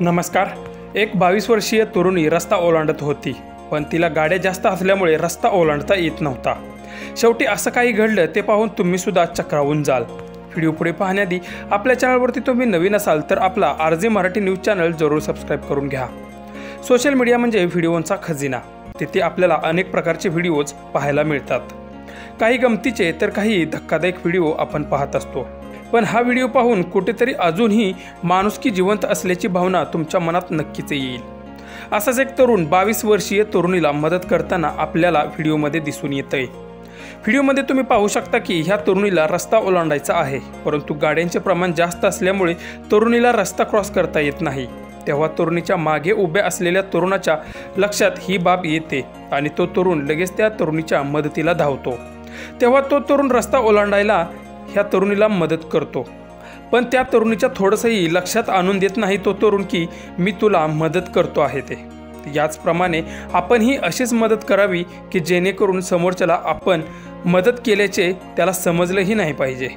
नमस्कार। एक 22 वर्षीय तरुणी रस्ता ओलांडत होती, पण तिला गाड्या जास्त असल्यामुळे रस्ता ओलांडता येत नव्हता। शेवटी असं काही घडलं ते पाहून तुम्ही सुद्धा चक्रावून जाल। व्हिडिओ पुढे पाहण्याआधी आपल्या चॅनलवरती तुम्ही नवीन असाल तर आपला आरजे मराठी न्यूज चॅनल जरूर सबस्क्राइब करून घ्या। सोशल मीडिया म्हणजे व्हिडिओंचा खजिना। तिथे आपल्याला अनेक प्रकारचे व्हिडिओज पाहायला मिळतात। काही गमतीचे तर काही धक्कादायक व्हिडिओ आपण पाहत असतो, पण हा व्हिडिओ पाहून कुठेतरी अजूनही माणुसकी जिवंत असल्याची भावना तुमच्या मनात नक्कीच येईल। असाच एक तरुण 22 वर्षीय तरुणीला मदत करताना आपल्याला व्हिडिओमध्ये दिसून येतंय। व्हिडिओमध्ये तुम्ही पाहू शकता की ह्या तरुणीला रस्ता ओलांडायचा आहे, परंतु गाड्यांचे प्रमाण जास्त असल्यामुळे तरुणीला रस्ता क्रॉस करता येत नाही। तेव्हा तरुणीच्या मागे उभ्या असलेल्या तरुणाच्या लक्षात ही बाब येते आणि तो तरुण लगेच त्या तरुणीच्या मदतीला धावतो। तेव्हा तो तरुण रस्ता ओलांडायला ह्या तरुणीला मदत करतो, पण त्या तरुणीच्या थोडंसंही लक्षात आणून देत नाही तो तरुण की मी तुला मदत करतो आहे ते। याचप्रमाणे आपणही अशीच मदत करावी की जेणेकरून समोरच्याला आपण मदत केल्याचे त्याला समजलंही नाही पाहिजे।